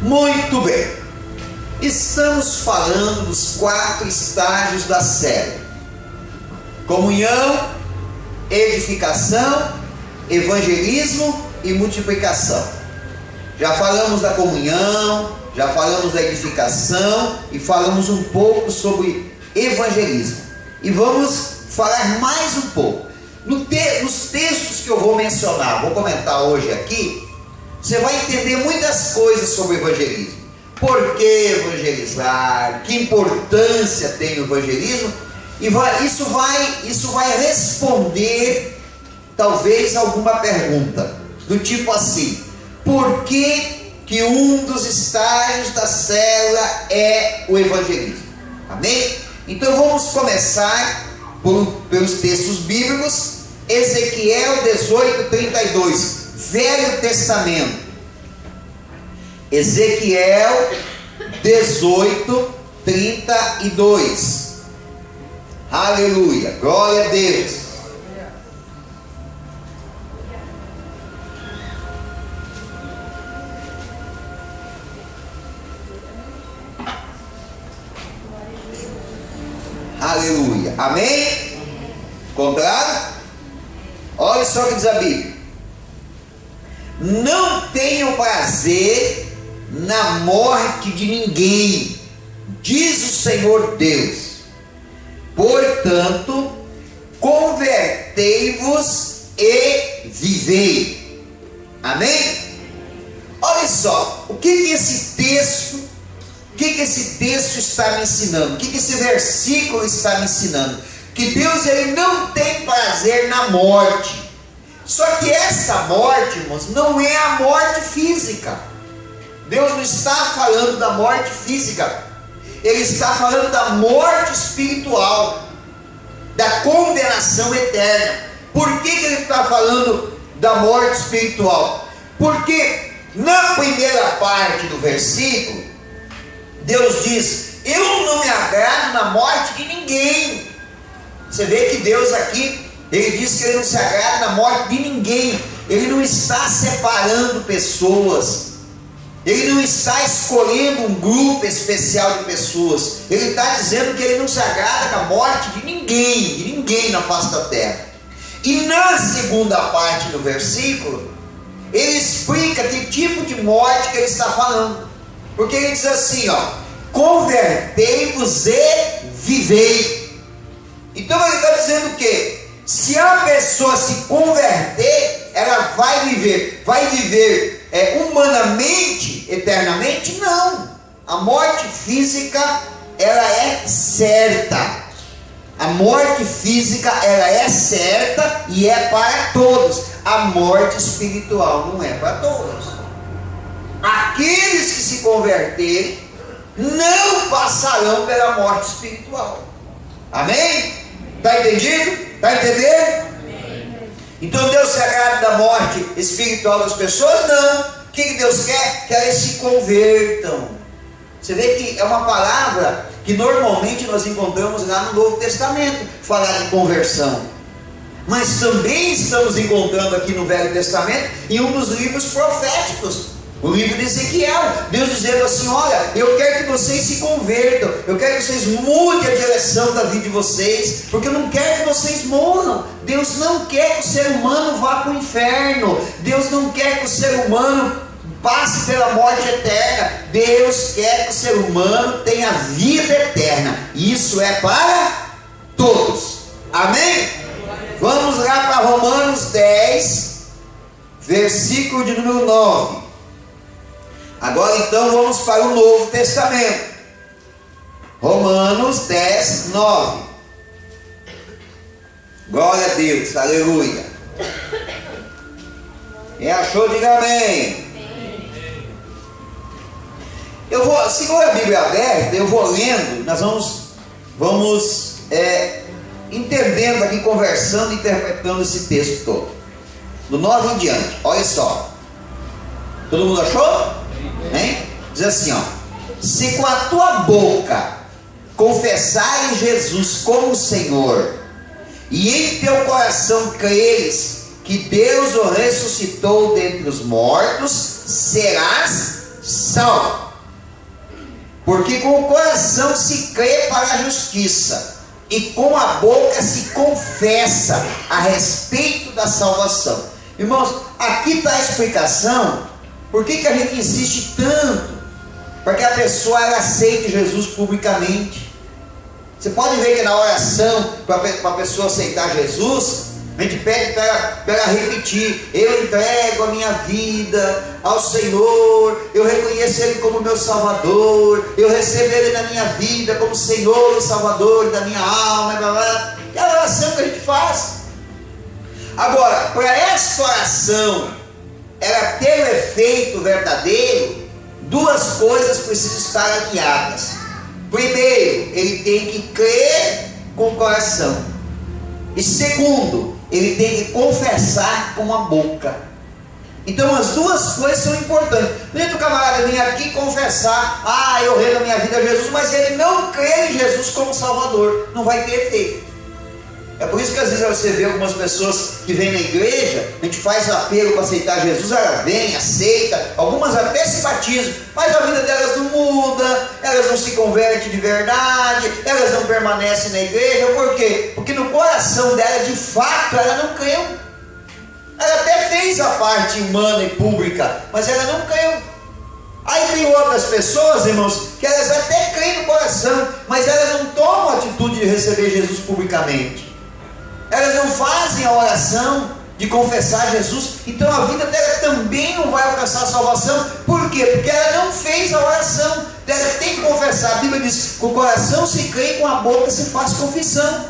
Muito bem, estamos falando dos 4 estágios da série: comunhão, edificação, evangelismo e multiplicação. Já falamos da comunhão, já falamos da edificação e falamos um pouco sobre evangelismo. E vamos falar mais um pouco. Nos textos que eu vou mencionar, vou comentar hoje aqui, você vai entender muitas coisas sobre evangelismo. Por que evangelizar? Que importância tem o evangelismo? E isso vai responder talvez alguma pergunta do tipo assim: por que um dos estágios da célula é o evangelismo? Amém? Então vamos começar pelos textos bíblicos. Ezequiel 18:32, Velho Testamento. Ezequiel 18:32. Aleluia, glória a Deus. Aleluia, amém? Contrário? Olha só o que diz a Bíblia: não tenho prazer na morte de ninguém, diz o Senhor Deus. Portanto, convertei-vos e vivei. Amém? Olha só, o que esse texto está me ensinando? O que esse versículo está me ensinando? Que Deus, ele não tem prazer na morte. Só que essa morte, irmãos, não é a morte física. Deus não está falando da morte física. Ele está falando da morte espiritual, da condenação eterna. Por que ele está falando da morte espiritual? Porque na primeira parte do versículo, Deus diz: eu não me agrado na morte de ninguém. Você vê que Deus aqui, ele diz que ele não se agrada na morte de ninguém. Ele não está separando pessoas. Ele não está escolhendo um grupo especial de pessoas. Ele está dizendo que ele não se agrada com a morte de ninguém na face da terra. E na segunda parte do versículo, ele explica que tipo de morte que ele está falando. Porque ele diz assim, ó: convertei-vos e vivei. Então ele está dizendo o quê? Se a pessoa se converter, ela vai viver humanamente, eternamente? Não. A morte física, ela é certa. A morte física, ela é certa e é para todos. A morte espiritual não é para todos. Aqueles que se converterem não passarão pela morte espiritual. Amém? Está entendido? Está entendendo? Amém. Então Deus se agrada da morte espiritual das pessoas? Não. O que Deus quer? Que elas se convertam. Você vê que é uma palavra que normalmente nós encontramos lá no Novo Testamento, falar de conversão. Mas também estamos encontrando aqui no Velho Testamento, em um dos livros proféticos, o livro de Ezequiel, Deus dizendo assim: olha, eu quero que vocês se convertam, eu quero que vocês mudem a direção da vida de vocês, porque eu não quero que vocês morram. Deus não quer que o ser humano vá para o inferno. Deus não quer que o ser humano passe pela morte eterna. Deus quer que o ser humano tenha vida eterna. Isso é para todos. Amém? Vamos lá para Romanos 10, versículo de número 9. Agora então vamos para o Novo Testamento. Romanos 10, 9. Glória a Deus, aleluia. Quem achou, diga amém. Eu vou, segura a Bíblia aberta, eu vou lendo, nós vamos entendendo aqui, conversando, interpretando esse texto todo. Do 9 em diante, olha só. Todo mundo achou? Hein? Diz assim, ó: se com a tua boca confessares Jesus como Senhor, e em teu coração creres que Deus o ressuscitou dentre os mortos, serás salvo. Porque com o coração se crê para a justiça, e com a boca se confessa a respeito da salvação. Irmãos, aqui está a explicação por que a gente insiste tanto para que a pessoa ela aceite Jesus publicamente. Você pode ver que na oração, para a pessoa aceitar Jesus, a gente pede para ela repetir: eu entrego a minha vida ao Senhor, eu reconheço Ele como meu Salvador, eu recebo Ele na minha vida como Senhor e Salvador da minha alma, blá, blá. É a oração que a gente faz. Agora, para essa oração ela ter o efeito verdadeiro, duas coisas precisam estar alinhadas. Primeiro, ele tem que crer com o coração. E segundo, ele tem que confessar com a boca. Então as duas coisas são importantes. Não é que o camarada vem aqui confessar: eu rendo a minha vida a Jesus, mas ele não crê em Jesus como Salvador. Não vai ter efeito. É por isso que às vezes você vê algumas pessoas que vêm na igreja, a gente faz apelo para aceitar Jesus, ela vem, aceita, algumas até se batizam, mas a vida delas não muda, elas não se convertem de verdade, elas não permanecem na igreja. Por quê? Porque no coração dela, de fato, ela não creu. Ela até fez a parte humana e pública, mas ela não creu. Aí tem outras pessoas, irmãos, que elas até creem no coração, mas elas não tomam a atitude de receber Jesus publicamente. Elas não fazem a oração de confessar Jesus, então a vida dela também não vai alcançar a salvação. Por quê? Porque ela não fez a oração. Ela tem que confessar. A Bíblia diz: com o coração se crê e com a boca se faz confissão.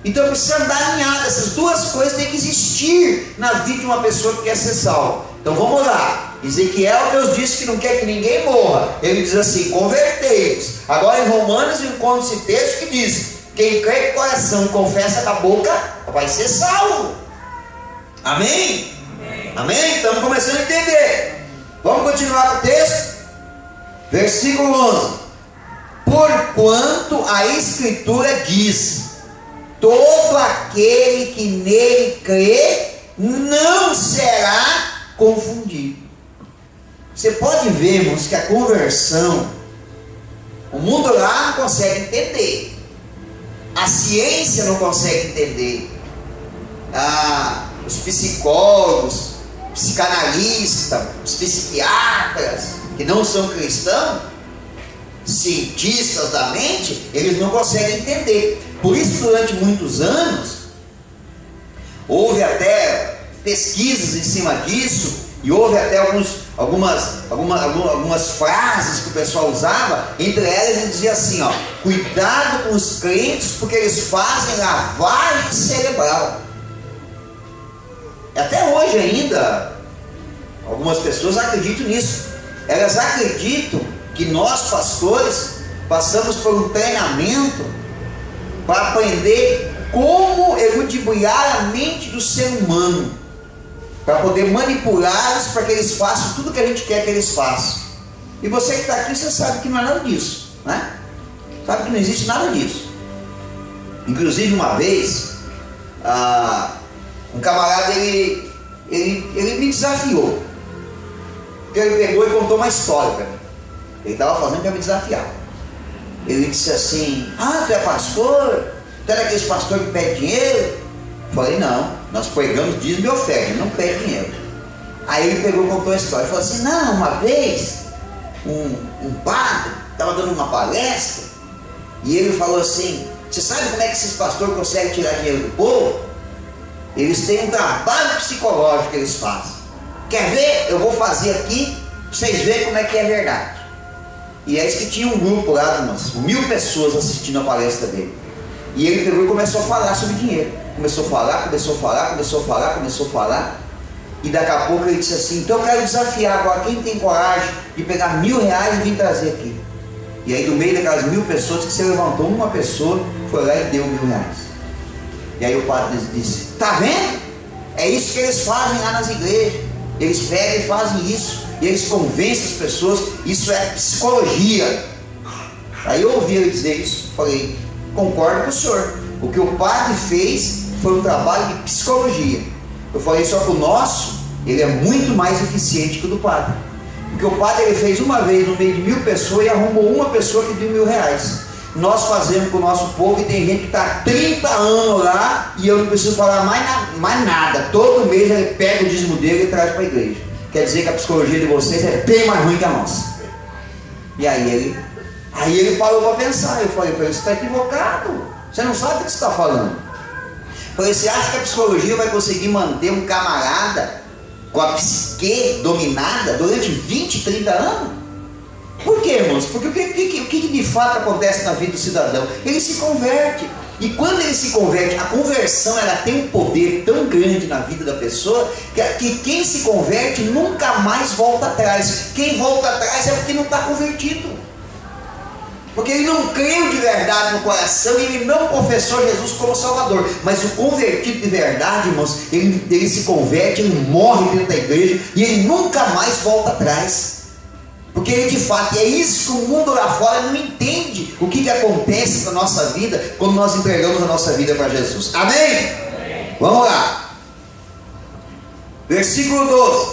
Então precisa andar alinhado. Essas duas coisas têm que existir na vida de uma pessoa que quer ser salva. Então vamos lá. Ezequiel, Deus disse que não quer que ninguém morra. Ele diz assim: convertei-vos. Agora em Romanos encontra esse texto que diz: quem crê com o coração e confessa com a boca vai ser salvo. Amém? Amém? Amém? Estamos começando a entender. Vamos continuar com o texto? Versículo 11: porquanto a Escritura diz: todo aquele que nele crê não será confundido. Você pode ver, irmãos, que a conversão, o mundo lá não consegue entender. A ciência não consegue entender. Os psicólogos, psicanalistas, os psiquiatras que não são cristãos, cientistas da mente, eles não conseguem entender. Por isso, durante muitos anos, houve até pesquisas em cima disso, e houve até algumas frases que o pessoal usava. Entre elas ele dizia assim: cuidado com os crentes, porque eles fazem lavagem cerebral. Até hoje ainda algumas pessoas acreditam nisso. Elas acreditam que nós, pastores, passamos por um treinamento para aprender como eludibriar a mente do ser humano, para poder manipulá-los para que eles façam tudo que a gente quer que eles façam. E você que está aqui, você sabe que não é nada disso, né? Sabe que não existe nada disso. Inclusive uma vez, um camarada ele me desafiou. Ele pegou e contou uma história para mim. Ele estava fazendo para me desafiar. Ele disse assim: tu é pastor? Tu é daqueles pastores que pede dinheiro? Eu falei: não, nós pregamos dízimo e oferta, não pede dinheiro. Aí ele pegou e contou a história. Ele falou assim: não, uma vez um padre estava dando uma palestra e ele falou assim: você sabe como é que esses pastores conseguem tirar dinheiro do povo? Eles têm um trabalho psicológico que eles fazem. Quer ver? Eu vou fazer aqui para vocês verem como é que é verdade. E é isso que tinha um grupo lá de umas 1000 pessoas assistindo a palestra dele. E ele pegou e começou a falar sobre dinheiro. Começou a falar. E daqui a pouco ele disse assim: então eu quero desafiar agora quem tem coragem de pegar R$1000 e vir trazer aqui. E aí do meio daquelas 1000 pessoas que se levantou uma pessoa, foi lá e deu R$1000. E aí o padre disse: tá vendo? É isso que eles fazem lá nas igrejas. Eles pegam e fazem isso. E eles convencem as pessoas. Isso é psicologia. Aí eu ouvi ele dizer isso. Falei: concordo com o senhor. O que o padre fez foi um trabalho de psicologia. Eu falei: só que o nosso, ele é muito mais eficiente que o do padre. Porque o padre ele fez uma vez no meio de 1000 pessoas e arrumou uma pessoa que deu R$1000. Nós fazemos com o nosso povo e tem gente que está há 30 anos lá e eu não preciso falar mais nada. Todo mês ele pega o dízimo dele e traz para a igreja. Quer dizer que a psicologia de vocês é bem mais ruim que a nossa. E aí ele parou para pensar. Eu falei para ele, você está equivocado. Você não sabe o que você está falando. Eu falei, você acha que a psicologia vai conseguir manter um camarada com a psique dominada durante 20, 30 anos? Por quê, irmãos? Porque o que de fato acontece na vida do cidadão? Ele se converte. E quando ele se converte, a conversão ela tem um poder tão grande na vida da pessoa que quem se converte nunca mais volta atrás. Quem volta atrás é porque não está convertido. Porque ele não creu de verdade no coração e ele não confessou Jesus como Salvador. Mas o convertido de verdade, irmãos, ele se converte, ele morre dentro da igreja e ele nunca mais volta atrás. Porque ele de fato, é isso que o mundo lá fora não entende. O que acontece na nossa vida quando nós entregamos a nossa vida para Jesus. Amém? Amém? Vamos lá. Versículo 12.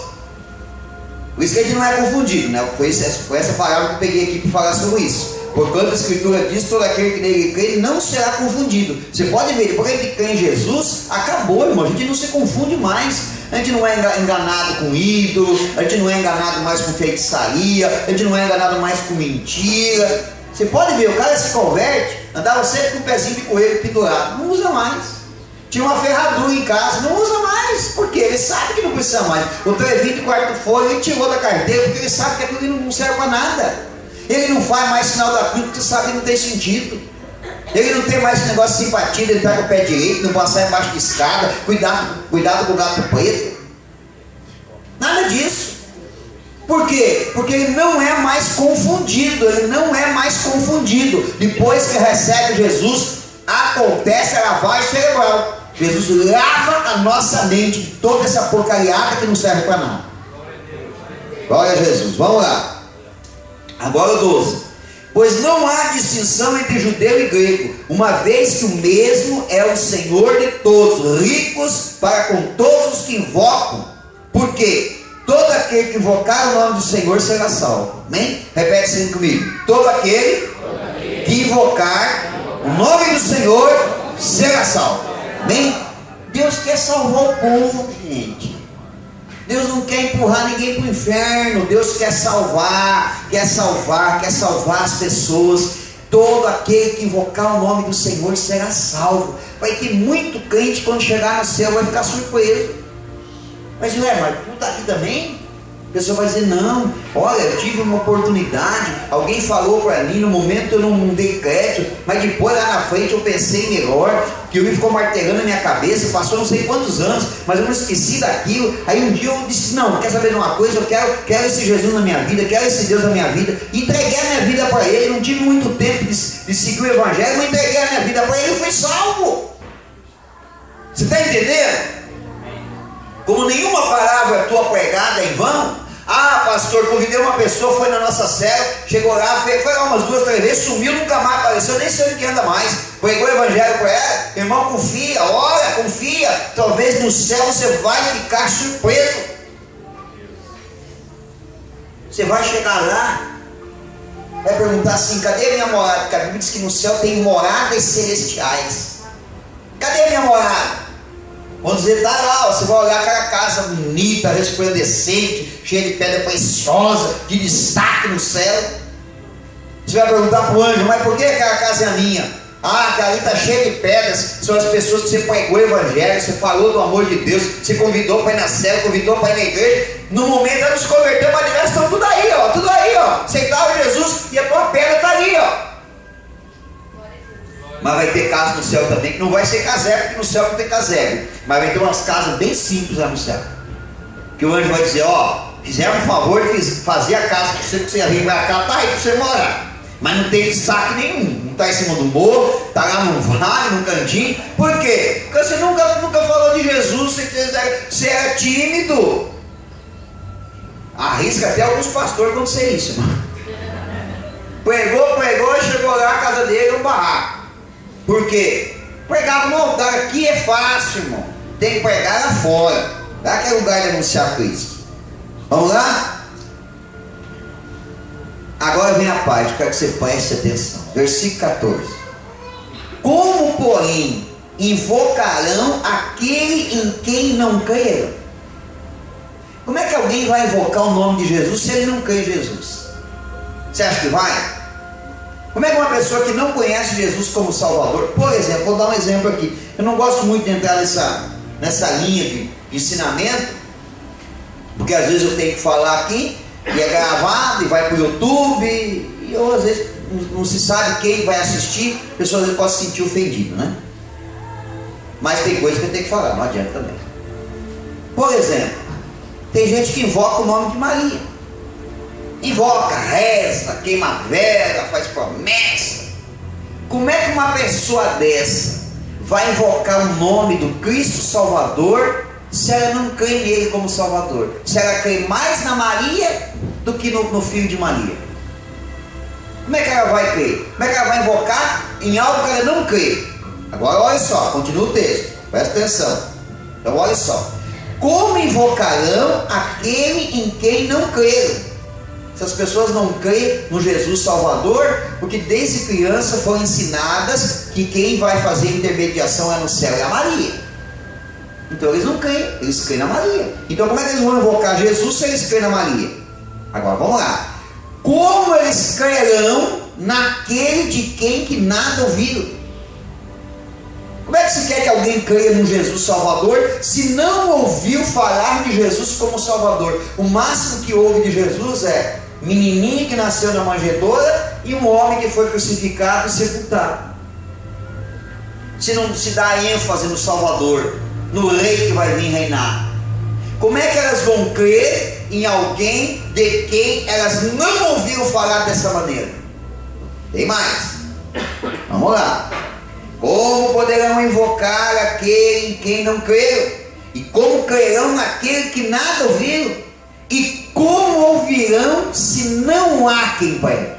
Por isso que a gente não é confundido, né? Foi essa palavra que eu peguei aqui para falar sobre isso. Porquanto a Escritura diz, todo aquele que nele crê, ele não será confundido. Você pode ver, depois que ele crê em Jesus, acabou, irmão. A gente não se confunde mais. A gente não é enganado com ídolo, a gente não é enganado mais com feitiçaria, a gente não é enganado mais com mentira. Você pode ver, o cara se converte, andava sempre com o pezinho de coelho pendurado, não usa mais. Tinha uma ferradura em casa, não usa mais, porque ele sabe que não precisa mais. O trevinho de quarto folha, ele tirou da carteira, porque ele sabe que aquilo não serve para nada. Ele não faz mais sinal da cruz, porque sabe que não tem sentido. Ele não tem mais esse negócio de simpatia, ele tá com o pé direito, não passar embaixo de escada, cuidado com o gato preto. Nada disso. Por quê? Porque ele não é mais confundido, Depois que recebe Jesus, acontece a lavagem cerebral. Jesus lava a nossa mente de toda essa porcariada que não serve para nada. Glória a Jesus, vamos lá. Agora o 12. Pois não há distinção entre judeu e grego, uma vez que o mesmo é o Senhor de todos, ricos para com todos os que invocam. Por quê? Todo aquele que invocar o nome do Senhor será salvo. Amém? Repete assim comigo. Todo aquele que invocar o nome do Senhor será salvo. Amém? Deus quer salvar o povo, gente. Deus não quer empurrar ninguém para o inferno. Deus quer salvar as pessoas. Todo aquele que invocar o nome do Senhor será salvo. Vai ter muito crente quando chegar no céu vai ficar surpreso. Mas tu está aqui também? A pessoa vai dizer, não, olha, eu tive uma oportunidade, alguém falou para mim, no momento eu não dei crédito, mas depois lá na frente eu pensei melhor, que ele ficou martelando na minha cabeça, passou não sei quantos anos, mas eu não esqueci daquilo. Aí um dia eu disse, não, quer saber de uma coisa, eu quero esse Jesus na minha vida, quero esse Deus na minha vida. Entreguei a minha vida para ele, não tive muito tempo de seguir o evangelho, mas entreguei a minha vida para ele e fui salvo. Você está entendendo? Como nenhuma palavra tua pregada em vão. Ah, pastor, convidei uma pessoa, foi na nossa célula, chegou lá, foi lá umas 2, 3 vezes, sumiu, nunca mais apareceu, nem sei onde que anda mais. Pregou o evangelho para ela, irmão, confia, ora, confia, talvez no céu você vai ficar surpreso. Você vai chegar lá, vai perguntar assim, cadê a minha morada? Porque a Bíblia diz que no céu tem moradas celestiais. Cadê a minha morada? Quando você está lá, você vai olhar aquela casa bonita, resplandecente, cheia de pedra preciosa, de destaque no céu. Você vai perguntar para o anjo, mas por que aquela casa é a minha? Ah, aquela ali está cheia de pedras, são as pessoas que você pregou o evangelho, você falou do amor de Deus, você convidou para ir na célula, convidou para ir na igreja. No momento ela se converteu, mas elas estão tudo aí, ó. Aceitaram Jesus e a tua pedra está ali, ó. Mas vai ter casa no céu também, que não vai ser casebre, porque no céu não tem casebre. Mas vai ter umas casas bem simples lá no céu. Que o anjo vai dizer, fizeram um favor de fazer a casa que você ia vir para cá, tá aí para você morar. Mas não tem destaque nenhum. Não está em cima do morro, está lá no vale, no cantinho. Por quê? Porque você nunca falou de Jesus, você é tímido. Arrisca até alguns pastores acontecer isso, irmão. Pregou e chegou lá, a casa dele, um barraco. Por quê? Pregar no altar aqui é fácil, irmão. Tem que pregar lá fora. Lá que é lugar de anunciar Cristo. Vamos lá? Agora vem a parte, quero que você preste atenção. Versículo 14. Como, porém, invocarão aquele em quem não creram? Como é que alguém vai invocar o nome de Jesus se ele não crê em Jesus? Você acha que vai? Como é que uma pessoa que não conhece Jesus como Salvador, por exemplo, vou dar um exemplo aqui, eu não gosto muito de entrar nessa linha de ensinamento, porque às vezes eu tenho que falar aqui, e é gravado, e vai para o YouTube, e eu, às vezes não se sabe quem vai assistir, a pessoa às vezes pode se sentir ofendido, né? Mas tem coisa que eu tenho que falar, não adianta também. Por exemplo, tem gente que invoca o nome de Maria. Invoca, reza, queima vela, faz promessa. Como é que uma pessoa dessa vai invocar o nome do Cristo Salvador se ela não crê nele como Salvador? Se ela crê mais na Maria do que no Filho de Maria? Como é que ela vai crer? Como é que ela vai invocar em algo que ela não crê? Agora olha só, continua o texto, presta atenção. Então olha só. Como invocarão aquele em quem não creram? Essas pessoas não creem no Jesus Salvador, porque desde criança foram ensinadas que quem vai fazer intermediação é no céu, é a Maria. Então eles não creem, eles creem na Maria. Então como é que eles vão invocar Jesus se eles creem na Maria? Agora vamos lá. Como eles crerão naquele de quem que nada ouviram? Como é que se quer que alguém creia no Jesus Salvador se não ouviu falar de Jesus como Salvador? O máximo que ouve de Jesus é menininho que nasceu na manjedoura e um homem que foi crucificado e sepultado. Se não se dá ênfase no Salvador, no rei que vai vir reinar, como é que elas vão crer em alguém de quem elas não ouviram falar dessa maneira? Tem mais, vamos lá. Como poderão invocar aquele em quem não creram? E como crerão naquele que nada ouviram? E como ouvirão se não há quem pregue?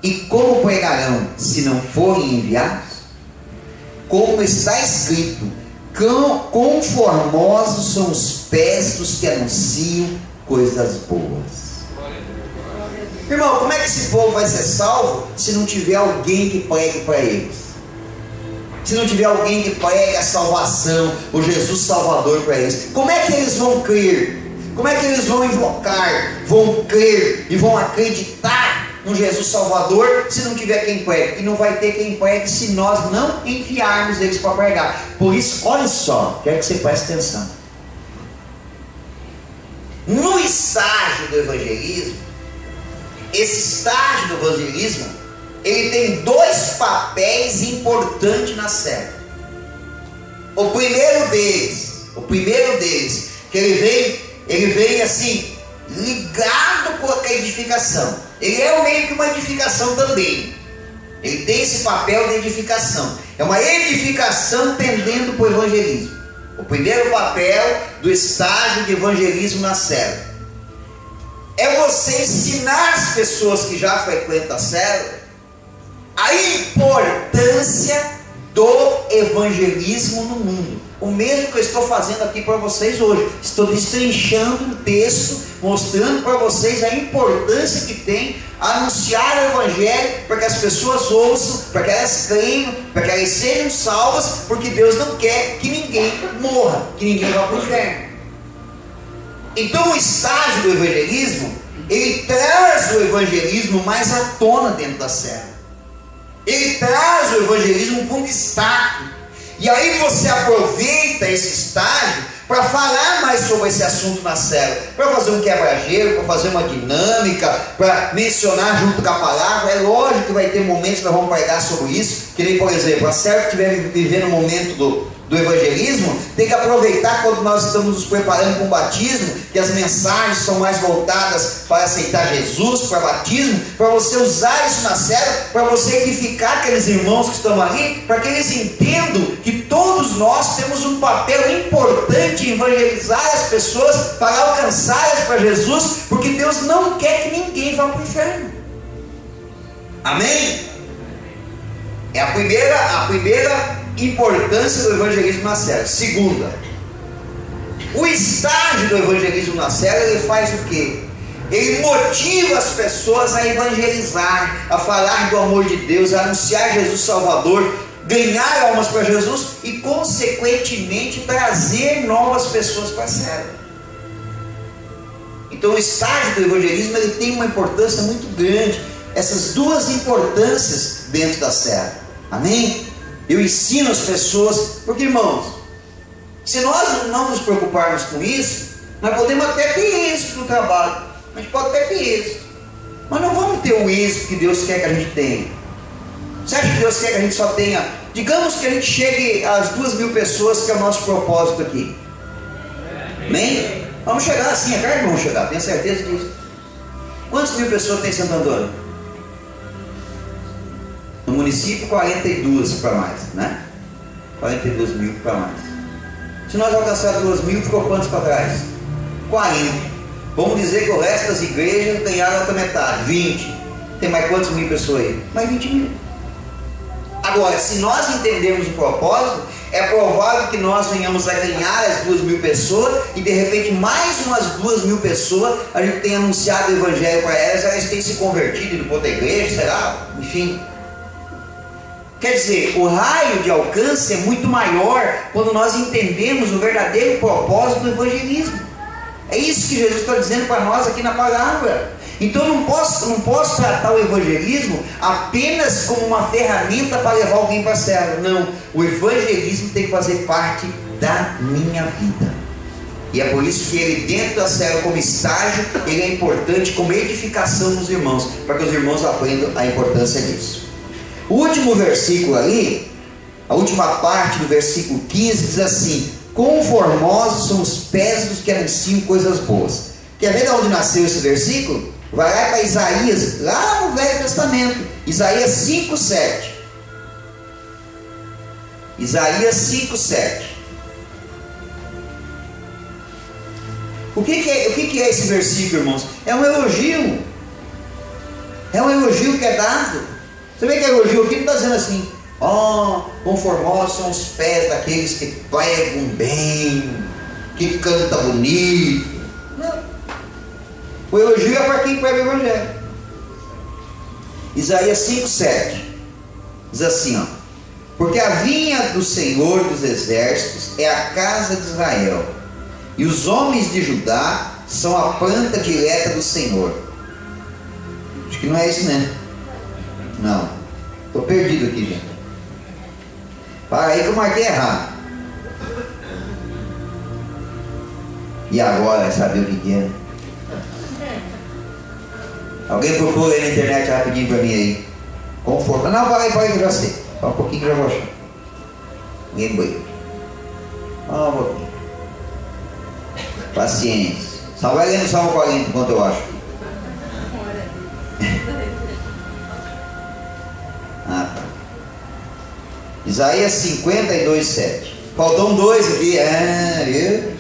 E como pregarão se não forem enviados? Como está escrito: quão formosos são os pés dos que anunciam coisas boas. Irmão, como é que esse povo vai ser salvo se não tiver alguém que pregue para eles? Se não tiver alguém que pregue a salvação, o Jesus Salvador para eles? Como é que eles vão crer? Como é que eles vão invocar, vão crer e vão acreditar no Jesus Salvador se não tiver quem pregue? E não vai ter quem pregue se nós não enviarmos eles para pregar. Por isso, olha só, quero que você preste atenção. No estágio do evangelismo, esse estágio do evangelismo, ele tem dois papéis importantes na célula. O primeiro deles, que ele vem assim, ligado com a edificação. Ele é meio que uma edificação também. Ele tem esse papel de edificação. É uma edificação tendendo para o evangelismo. O primeiro papel do estágio de evangelismo na célula é você ensinar as pessoas que já frequentam a célula a importância do evangelismo no mundo. O mesmo que eu estou fazendo aqui para vocês hoje. Estou destrinchando um texto, mostrando para vocês a importância que tem anunciar o evangelho para que as pessoas ouçam, para que elas creiam, para que elas sejam salvas, porque Deus não quer que ninguém morra, que ninguém vá para o inferno. Então o estágio do evangelismo, ele traz o evangelismo mais à tona dentro da célula. Ele traz o evangelismo com destaque. E aí você aproveita esse estágio para falar mais sobre esse assunto na célula, para fazer um quebra-gelo, para fazer uma dinâmica, para mencionar junto com a palavra. É lógico que vai ter momentos que nós vamos pregar sobre isso, que nem, por exemplo, a célula que estiver vivendo o momento do evangelismo, tem que aproveitar quando nós estamos nos preparando para o batismo, que as mensagens são mais voltadas para aceitar Jesus, para batismo, para você usar isso na célula, para você edificar aqueles irmãos que estão ali, para que eles entendam que todos nós temos um papel importante em evangelizar as pessoas, para alcançá-las para Jesus, porque Deus não quer que ninguém vá para o inferno. Amém? É a primeira importância do evangelismo na célula. Segunda, o estágio do evangelismo na célula, ele faz o quê? Ele motiva as pessoas a evangelizar, a falar do amor de Deus, a anunciar Jesus Salvador, ganhar almas para Jesus e, consequentemente, trazer novas pessoas para a célula. Então, o estágio do evangelismo ele tem uma importância muito grande. Essas duas importâncias dentro da célula. Amém? Eu ensino as pessoas, porque, irmãos, se nós não nos preocuparmos com isso, nós podemos até ter êxito no trabalho. A gente pode até ter êxito, mas não vamos ter o êxito que Deus quer que a gente tenha. Você acha que Deus quer que a gente só tenha? Digamos que a gente chegue às 2.000 pessoas, que é o nosso propósito aqui. Amém? Vamos chegar assim, é claro que vamos chegar, tenho certeza disso. Quantas mil pessoas tem em Santo Antônio? No município, 42 para mais, né? 42 mil para mais. Se nós alcançarmos 2.000, ficou quantos para trás? 40. Vamos dizer que o resto das igrejas ganharam a outra metade, 20. Tem mais quantas mil pessoas aí? Mais 20 mil. Agora, se nós entendermos o propósito, é provável que nós venhamos a ganhar as 2.000 pessoas e de repente mais umas 2.000 pessoas a gente tem anunciado o evangelho para elas têm se convertido e ido para outra igreja, será? Enfim. Quer dizer, o raio de alcance é muito maior quando nós entendemos o verdadeiro propósito do evangelismo. É isso que Jesus está dizendo para nós aqui na palavra. Então não posso tratar o evangelismo apenas como uma ferramenta para levar alguém para a célula. Não, o evangelismo tem que fazer parte da minha vida. E é por isso que ele dentro da célula como estágio, ele é importante como edificação dos irmãos, para que os irmãos aprendam a importância disso. O último versículo ali, a última parte do versículo 15 diz assim: quão formosos são os pés dos que anunciam coisas boas. Quer ver de onde nasceu esse versículo? Vai lá para Isaías, lá no Velho Testamento, Isaías 5:7. Isaías 5:7. O que é esse versículo, irmãos? É um elogio. É um elogio que é dado. Você vê que é elogio aqui, não está dizendo assim: ó, quão formosos são os pés daqueles que pregam bem, que cantam bonito. Não. O elogio é para quem prega o evangelho. Isaías 5:7 diz assim, ó: porque a vinha do Senhor dos exércitos é a casa de Israel, e os homens de Judá são a planta direta do Senhor. Acho que não é isso, né? Não, estou perdido aqui, gente. Para aí que eu marquei errado. E agora, vai saber o que é? Alguém procura aí na internet rapidinho para mim aí. Conforto. Não, para aí que eu já sei. Só um pouquinho que eu já vou achar. Ninguém banheiro. Só um pouquinho. Paciência. Só vai lendo o Salmo 40 enquanto eu acho. Ah, tá. Isaías 52:7. Faltam dois aqui. Viu?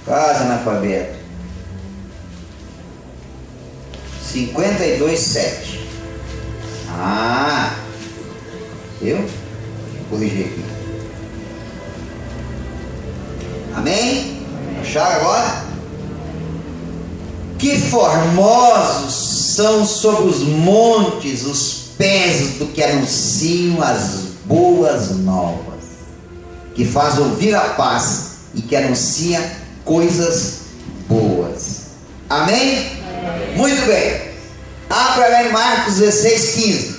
Quase analfabeto. 52:7. Viu? Vou corrigir aqui. Amém? Acharam agora? Que formosos são sobre os montes os pés do que anunciam as boas novas, que faz ouvir a paz e que anuncia coisas boas. Amém? Muito bem. Abra lá em Marcos 16:15.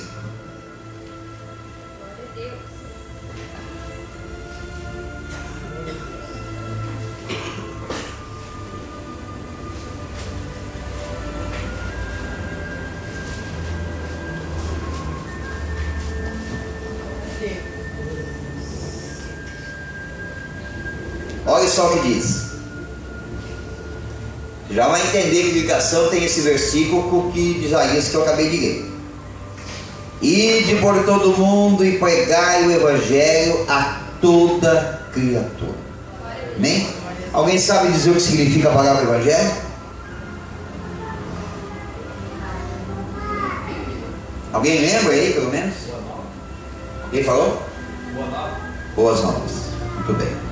Olha só o que diz. Já vai entender que ligação tem esse versículo com o que de Isaías que eu acabei de ler. Ide por todo mundo e pregai o evangelho a toda criatura. Amém? Alguém sabe dizer o que significa a palavra evangelho? Alguém lembra aí, pelo menos? Quem falou? Boas novas. Muito bem.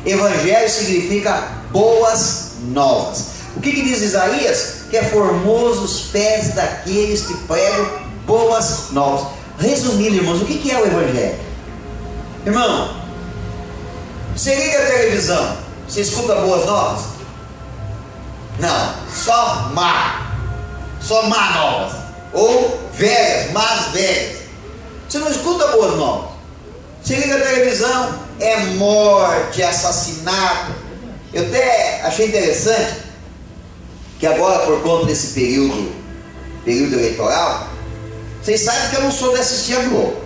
Evangelho significa boas novas. O que diz Isaías? Que é formoso os pés daqueles que pregam boas novas. Resumindo, irmãos, o que é o Evangelho? Irmão, você liga a televisão, você escuta boas novas? Não, só má novas, ou velhas, más velhas. Você não escuta boas novas. Você liga a televisão, é morte, é assassinato. Eu até achei interessante que agora, por conta desse período eleitoral, vocês sabem que eu não sou de assistir a Globo,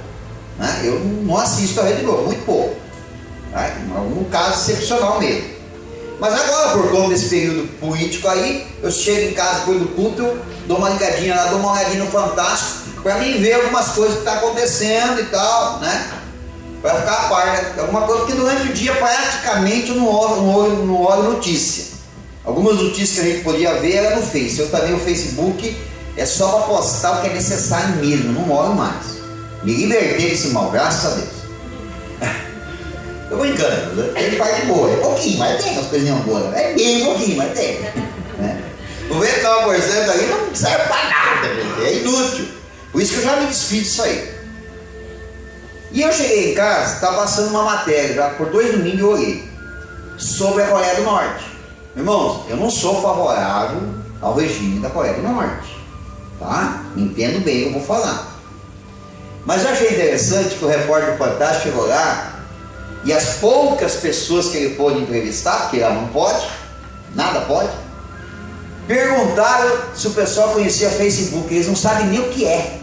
né? Eu não assisto a Rede Globo, muito pouco, tá? Em algum caso excepcional mesmo. Mas agora, por conta desse período político aí, eu chego em casa depois do culto, eu dou uma ligadinha lá, dou uma olhadinha no Fantástico, para mim ver algumas coisas que estão acontecendo e tal, né? Para ficar a par, né? Alguma coisa, porque durante o dia praticamente eu não olho notícia. Algumas notícias que a gente podia ver era no Face. Eu também, o Facebook é só para postar o que é necessário mesmo, não olho mais. Me libertei desse mal, graças a Deus. Tô brincando, tem parte boa, é pouquinho, mas tem umas coisinhas boas. É bem pouquinho, mas tem. Né? 99% ali não serve para nada, é inútil. Por isso que eu já me desfiz disso aí. E eu cheguei em casa, estava passando uma matéria, já por 2 domingos eu olhei, sobre a Coreia do Norte. Irmãos, eu não sou favorável ao regime da Coreia do Norte, tá? Entendo bem o que eu vou falar. Mas eu achei interessante que o repórter do Fantástico chegou lá, e as poucas pessoas que ele pôde entrevistar, porque ela não pode, nada pode, perguntaram se o pessoal conhecia Facebook. Eles não sabem nem o que é.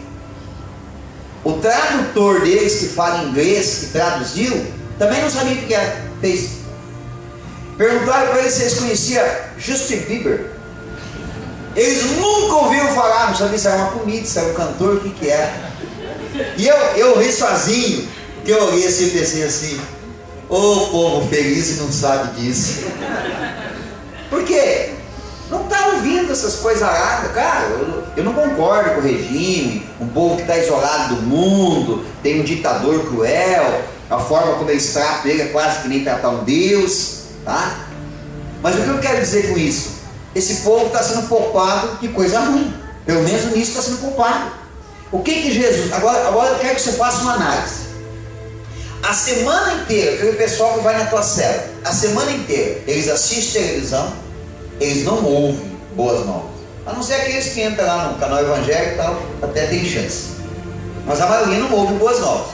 O tradutor deles, que fala inglês, que traduziu, também não sabia o que era. Fez. Perguntaram para eles se eles conheciam Justin Bieber. Eles nunca ouviram falar, não sabiam se era uma comida, se era um cantor, o que era. E eu ri sozinho, porque eu olhei assim e pensei assim: ô povo feliz e não sabe disso. Por quê? Não está ouvindo essas coisas aradas, cara. Eu não concordo com o regime, um povo que está isolado do mundo, tem um ditador cruel, a forma como eles tratam ele é quase que nem tratar um Deus, tá? Mas o que eu quero dizer com isso? Esse povo está sendo poupado de coisa ruim, pelo menos nisso está sendo poupado. O que Jesus, agora eu quero que você faça uma análise. A semana inteira, aquele pessoal que vai na tua cela, a semana inteira, eles assistem televisão, eles não ouvem boas novas. A não ser aqueles que entram lá no canal evangélico e tal, até tem chance. Mas a maioria não ouve boas novas.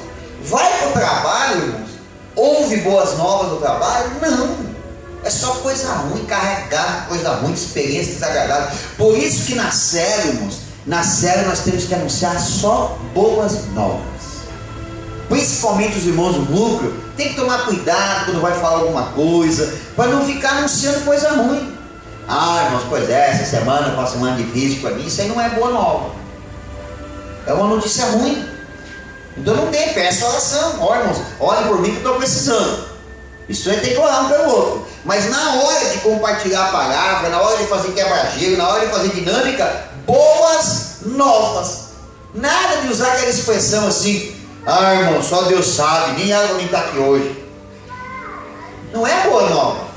Vai para o trabalho, irmãos, ouve boas novas no trabalho? Não. É só coisa ruim, carregada, coisa ruim, experiência desagradável. Por isso que na cela, irmãos, na cela nós temos que anunciar só boas novas. Principalmente os irmãos do núcleo, tem que tomar cuidado quando vai falar alguma coisa, para não ficar anunciando coisa ruim. Ah, irmãos, pois é, essa semana foi uma semana difícil para mim. Isso aí não é boa nova, é uma notícia ruim. Então não tem, peça oração. Ó, irmãos, olhem por mim que eu estou precisando. Isso aí tem que orar um pelo outro. Mas na hora de compartilhar a palavra, na hora de fazer quebra-gelo, na hora de fazer dinâmica, boas novas. Nada de usar aquela expressão assim: ah, irmão, só Deus sabe, nem ela vai estar aqui hoje. Não é boa nova.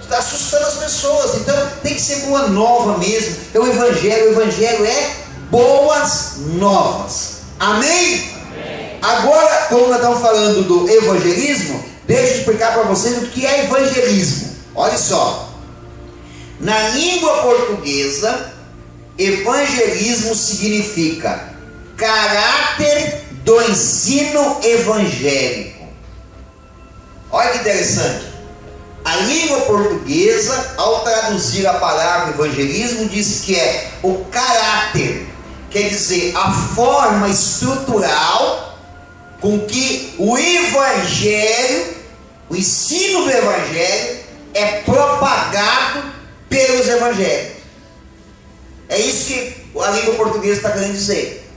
Está assustando as pessoas. Então tem que ser boa nova mesmo. É o Evangelho é boas novas. Amém? Amém. Agora, como nós estamos falando do evangelismo, deixa eu explicar para vocês o que é evangelismo. Olha só. Na língua portuguesa, evangelismo significa caráter do ensino evangélico. Olha que interessante. A língua portuguesa, ao traduzir a palavra evangelismo, diz que é o caráter, quer dizer, a forma estrutural com que o evangelho, o ensino do evangelho, é propagado pelos evangélicos. É isso que a língua portuguesa está querendo dizer.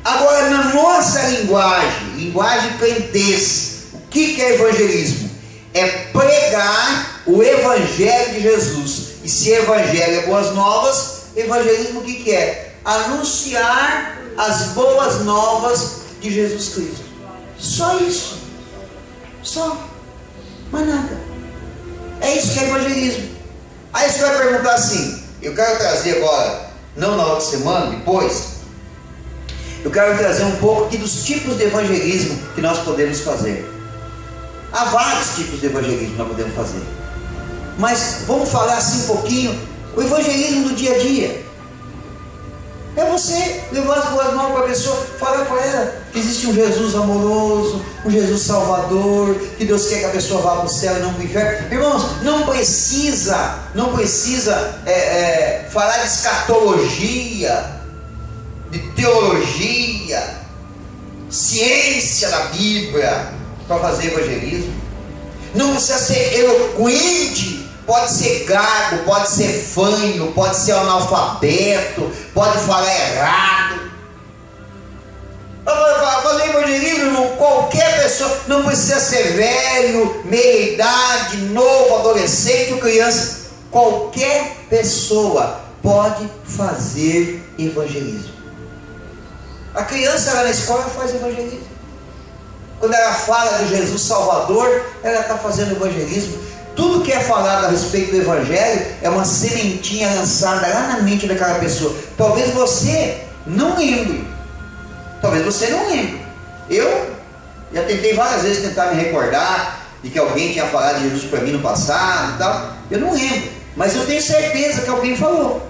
Agora, na nossa linguagem crentez, o que é evangelismo? É pregar o evangelho de Jesus. E se evangelho é boas novas, evangelismo o que é? Anunciar as boas novas de Jesus Cristo. Só isso. Só. Mais nada. É isso que é evangelismo. Aí você vai perguntar assim, eu quero trazer agora, não na outra semana, depois, eu quero trazer um pouco aqui dos tipos de evangelismo que nós podemos fazer. Há vários tipos de evangelismo que nós podemos fazer, mas vamos falar assim um pouquinho, o evangelismo do dia a dia. É você levar as boas novas para a pessoa, falar para ela que existe um Jesus amoroso, um Jesus salvador, que Deus quer que a pessoa vá para o céu e não para o inferno. Irmãos, não precisa falar de escatologia, de teologia, ciência da Bíblia para fazer evangelismo. Não precisa ser eloquente. Pode ser gago, pode ser fanho, pode ser analfabeto, pode falar errado. Fazer evangelismo, irmão, qualquer pessoa, não precisa ser velho, meia idade, novo, adolescente ou criança. Qualquer pessoa pode fazer evangelismo. A criança lá na escola faz evangelismo. Quando ela fala de Jesus Salvador, ela está fazendo evangelismo. Tudo que é falado a respeito do Evangelho é uma sementinha lançada lá na mente daquela pessoa. Talvez você não lembre. Eu já tentei várias vezes tentar me recordar de que alguém tinha falado de Jesus para mim no passado e tal. Eu não lembro, mas eu tenho certeza que alguém falou.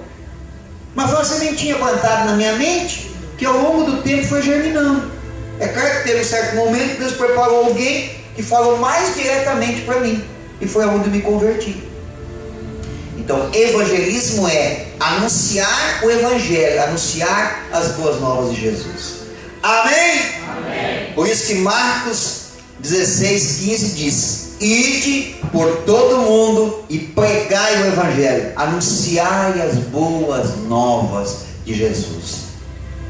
Mas foi uma sementinha plantada na minha mente que ao longo do tempo foi germinando. É claro que teve um certo momento que Deus preparou alguém que falou mais diretamente para mim. E foi onde me converti. Então, evangelismo é anunciar o Evangelho, anunciar as boas novas de Jesus. Amém? Amém. Por isso que Marcos 16:15 diz: ide por todo mundo e pregai o Evangelho, anunciai as boas novas de Jesus.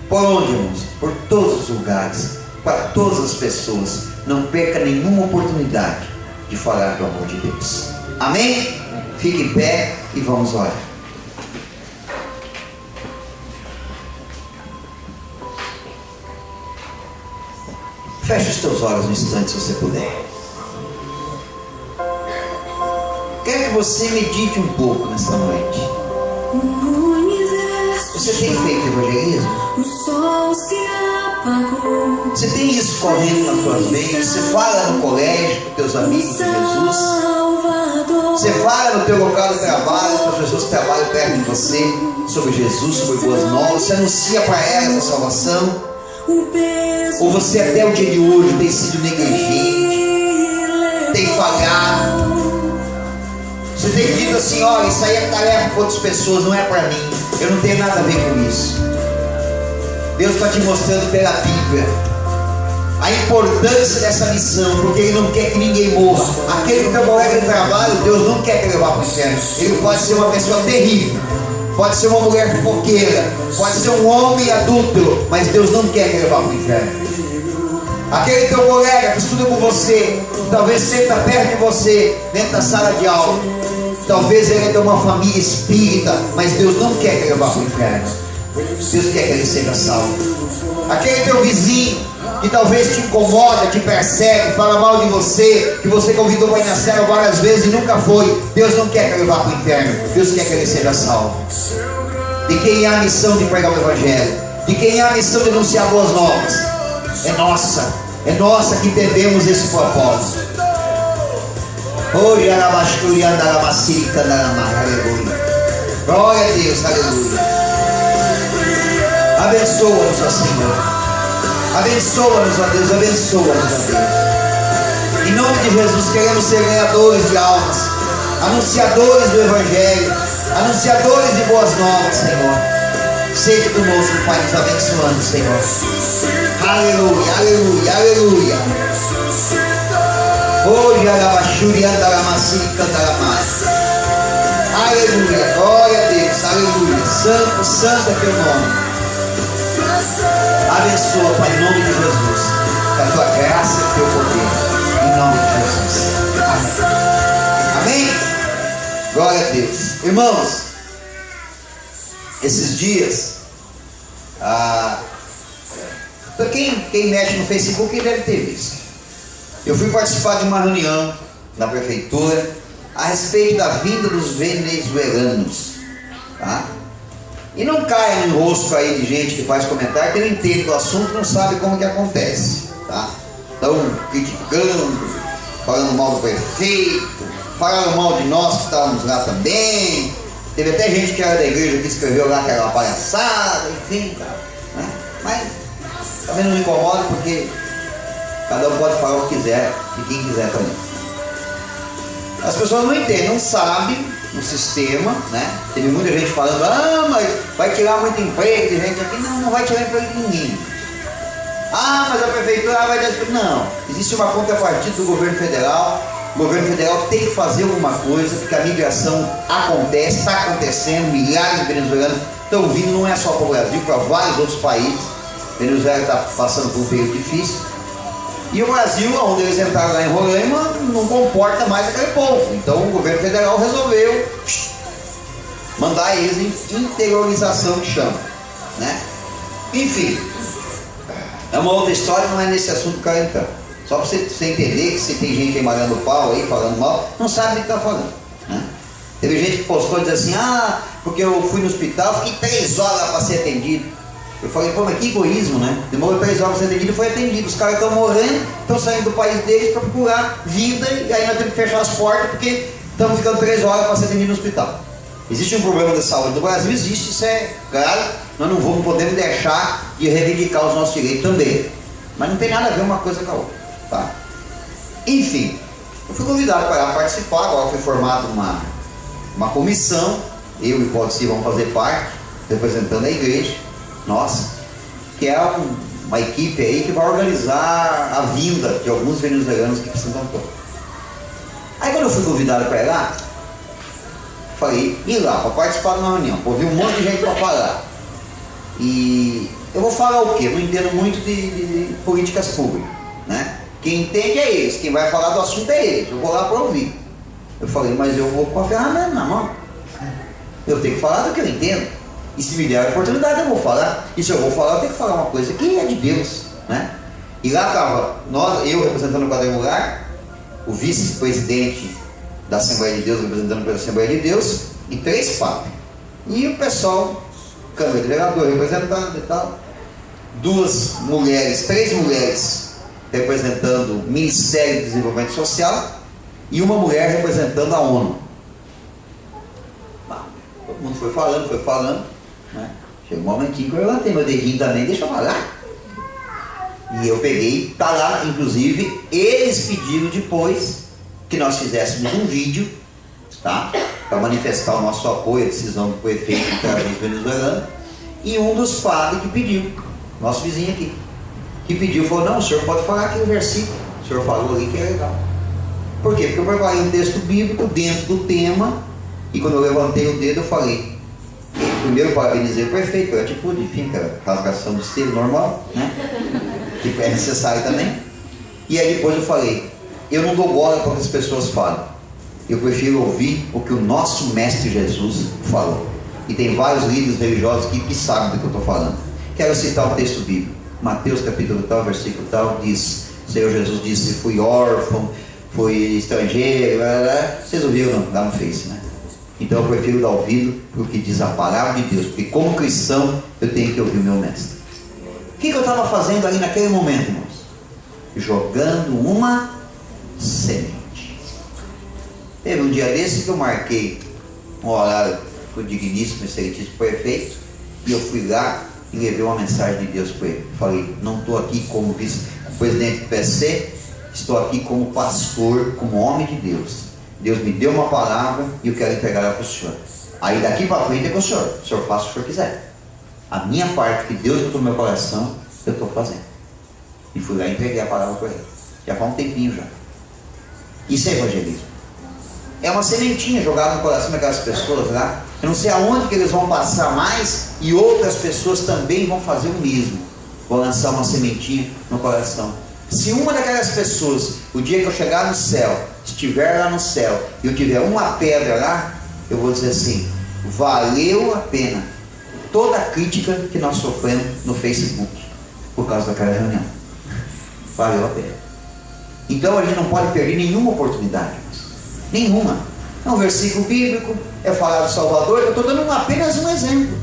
Por onde, irmãos? Por todos os lugares, para todas as pessoas. Não perca nenhuma oportunidade de falar do amor de Deus. Amém? Fique em pé e vamos orar. Feche os teus olhos um instante, se você puder. Quero que você medite um pouco nesta noite. Você tem feito evangelismo? Você tem isso correndo nas tuas veias? Você fala no colégio com teus amigos de Jesus? Você fala no teu local de trabalho com as pessoas que trabalham perto de você sobre Jesus, sobre boas novas? Você anuncia para elas a salvação? Ou você até o dia de hoje tem sido negligente, tem falhado? Você tem dito assim: olha, isso aí é tarefa para outras pessoas, não é para mim, eu não tenho nada a ver com isso. Deus está te mostrando pela Bíblia a importância dessa missão, porque Ele não quer que ninguém morra. Aquele que é colega de trabalho, Deus não quer que ele vá para o inferno. Ele pode ser uma pessoa terrível, pode ser uma mulher fofoqueira, pode ser um homem adúltero, mas Deus não quer que ele vá para o inferno. Aquele teu colega que estuda com você, talvez senta perto de você, dentro da sala de aula, talvez ele é de uma família espírita, mas Deus não quer que ele vá para o inferno. Deus quer que ele seja salvo. Aquele teu vizinho que talvez te incomoda, te persegue, fala mal de você, que você convidou para ir na cela várias vezes e nunca foi, Deus não quer que ele vá para o inferno. Deus quer que ele seja salvo. De quem é a missão de pregar o Evangelho, de quem é a missão de anunciar boas novas, é nossa que devemos esse propósito. Aleluia. Glória a Deus, aleluia. Abençoa-nos, ó Senhor. Abençoa-nos, ó Deus. Abençoa-nos, ó Deus. Em nome de Jesus, queremos ser ganhadores de almas, anunciadores do Evangelho, anunciadores de boas novas, Senhor. Seja conosco, Pai, nos abençoando, Senhor. Aleluia, aleluia, aleluia. Hoje, Arabachuri, Andaramaciri, Candaramás. Aleluia, glória a Deus, aleluia. Santo, santo é teu nome. Abençoa, Pai, em nome de Jesus, com a tua graça e o teu poder, em nome de Jesus. Amém? Amém? Glória a Deus. Irmãos, esses dias, para quem mexe no Facebook deve ter visto. Eu fui participar de uma reunião na prefeitura a respeito da vinda dos venezuelanos, tá? E não caia no rosto aí de gente que faz comentário que não entende do assunto, não sabe como que acontece, tá? Estão criticando, falando mal do prefeito, falando mal de nós que estávamos lá também. Teve até gente que era da igreja que escreveu lá que era uma palhaçada, enfim, tá, né? Mas também não me incomoda, porque cada um pode falar o que quiser e quem quiser também. As pessoas não entendem, não sabem o sistema, né? Teve muita gente falando, mas vai tirar muito emprego de gente aqui. Não, não vai tirar emprego de ninguém. Mas a prefeitura vai dar... Não, existe uma contrapartida do governo federal. O governo federal tem que fazer alguma coisa, porque a migração acontece, está acontecendo, milhares de venezuelanos estão vindo, não é só para o Brasil, para vários outros países. A Venezuela está passando por um período difícil. E o Brasil, onde eles entraram lá em Roraima, não comporta mais aquele povo. Então o governo federal resolveu mandar eles em interiorização, que chama, né? Enfim, é uma outra história, não é nesse assunto que eu quero entrar. Só para você entender que se tem gente aí malhando o pau aí, falando mal, não sabe o que está falando, né? Teve gente que postou e disse assim, porque eu fui no hospital, fiquei 3 horas para ser atendido. Eu falei, mas que egoísmo, né? Demorou 3 horas para ser atendido e foi atendido. Os caras estão morrendo, estão saindo do país deles para procurar vida, e aí nós temos que fechar as portas porque estamos ficando 3 horas para ser atendido no hospital. Existe um problema de saúde no Brasil, existe, isso é claro. Nós não podemos deixar de reivindicar os nossos direitos também. Mas não tem nada a ver uma coisa com a outra, tá? Enfim, eu fui convidado para participar, agora foi formada uma comissão, eu e o Paulo vamos fazer parte, representando a igreja. Nossa, que é uma equipe aí que vai organizar a vinda de alguns venezuelanos que precisam de apoio. Aí quando eu fui convidado para ir lá, falei, ir lá para participar de uma reunião, ouvi um monte de gente para falar. E eu vou falar o quê? Eu não entendo muito de políticas públicas, né? Quem entende é eles, quem vai falar do assunto é eles, eu vou lá para ouvir. Eu falei, mas eu vou com a ferramenta na mão, eu tenho que falar do que eu entendo. E se me der a oportunidade eu vou falar. E se eu vou falar, eu tenho que falar uma coisa que é de Deus, né? E lá estava eu representando o quadrangular, o vice-presidente da Assembleia de Deus representando pela Assembleia de Deus, e 3 padres. E o pessoal, Câmara de Vereador representando e tal. 3 mulheres representando o Ministério do Desenvolvimento Social e uma mulher representando a ONU. Todo mundo foi falando. Né? Chegou um momentinho que eu levantei meu dedinho também, deixa eu falar. E eu peguei, tá lá, inclusive, eles pediram depois que nós fizéssemos um vídeo, tá? Para manifestar o nosso apoio à decisão do prefeito de trazer venezuelano. E um dos padres que pediu, nosso vizinho aqui, que pediu, falou, não, o senhor pode falar aqui no versículo, o senhor falou ali que é legal. Por quê? Porque eu preparei um texto bíblico dentro do tema, e quando eu levantei o dedo eu falei, primeiro parabenizei o prefeito pela atitude, enfim, que era rasgação do selo normal, né? Que é necessário também. E aí depois eu falei, eu não dou bola para que as pessoas falem, eu prefiro ouvir o que o nosso mestre Jesus falou. E tem vários líderes religiosos que sabem do que eu estou falando. Quero citar o texto bíblico, Mateus capítulo tal, versículo tal, diz, o Senhor Jesus disse, fui órfão, fui estrangeiro, blá, blá, blá. Vocês ouviram lá no Face, né? Então eu prefiro dar ouvido para o que diz a palavra de Deus, porque como cristão eu tenho que ouvir o meu mestre. O que eu estava fazendo ali naquele momento, irmãos? Jogando uma semente. Teve um dia desse que eu marquei um horário com o digníssimo, excelentíssimo prefeito, e eu fui lá e levei uma mensagem de Deus para ele. Falei, não estou aqui como vice-presidente do PSC, estou aqui como pastor, como homem de Deus. Deus me deu uma palavra e eu quero entregar ela para o senhor. Aí daqui para frente é com o senhor faz o que o senhor quiser. A minha parte que Deus botou no meu coração, eu estou fazendo. E fui lá e entreguei a palavra para ele. Já faz um tempinho já. Isso é evangelismo. É uma sementinha jogada no coração daquelas pessoas lá. Eu não sei aonde que eles vão passar mais, e outras pessoas também vão fazer o mesmo. Vou lançar uma sementinha no coração. Se uma daquelas pessoas, o dia que eu chegar no céu, estiver lá no céu, e eu tiver uma pedra lá, eu vou dizer assim, valeu a pena toda a crítica que nós sofremos no Facebook, por causa daquela reunião. Valeu a pena. Então a gente não pode perder nenhuma oportunidade, nenhuma. é um versículo bíblico, é falar do Salvador. Eu estou dando apenas um exemplo.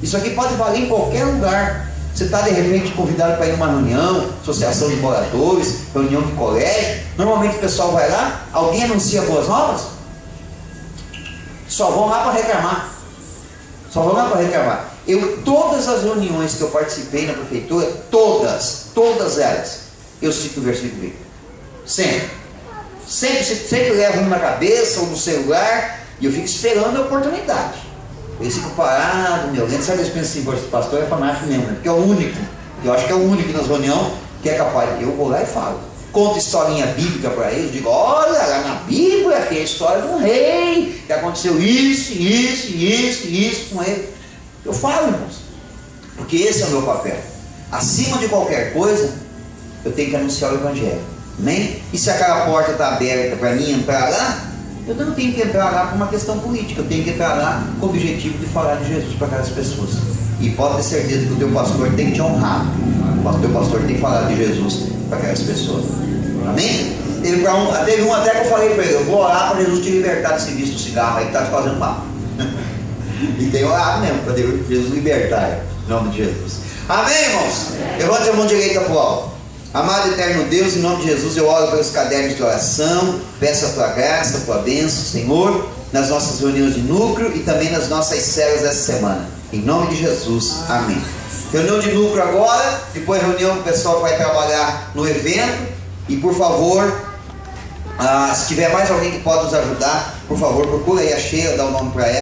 Isso aqui pode valer em qualquer lugar. Você está de repente convidado para ir numa reunião, associação de moradores, reunião de colégio. Normalmente o pessoal vai lá, alguém anuncia boas novas, só vão lá para reclamar. Só vão lá para reclamar. Todas as reuniões que eu participei na prefeitura, todas elas, eu cito o versículo bíblico. Sempre levo um na cabeça ou no celular, e eu fico esperando a oportunidade. Eles ficam parados, meu Deus, sabe, eles pensam assim, esse pastor é fanático mesmo, né? Porque é o único, eu acho que é o único nas reuniões que é capaz. Eu vou lá e falo, conto historinha bíblica para eles, digo, olha, lá na Bíblia tem a história de um rei, que aconteceu isso com ele. Eu falo, irmãos, porque esse é o meu papel. Acima de qualquer coisa, eu tenho que anunciar o Evangelho, amém? E se aquela porta está aberta para mim entrar lá, eu não tenho que entrar lá por uma questão política, eu tenho que entrar lá com o objetivo de falar de Jesus para aquelas pessoas. E pode ter certeza que o teu pastor tem que te honrar, o teu pastor tem que falar de Jesus para aquelas pessoas, amém? Teve um até que eu falei para ele, eu vou orar para Jesus te libertar desse vício do cigarro aí que está te fazendo mal. E tem orado mesmo para Jesus libertar, em nome de Jesus, amém, irmãos? Levante a mão direita para o alto. Amado eterno Deus, em nome de Jesus eu oro pelos cadernos de oração, peço a tua graça, a tua bênção, Senhor, nas nossas reuniões de núcleo e também nas nossas células essa semana, em nome de Jesus, amém. Reunião de núcleo agora, depois reunião com o pessoal que vai trabalhar no evento, e por favor, se tiver mais alguém que pode nos ajudar, por favor, procura aí a Sheila, dá o nome para ela.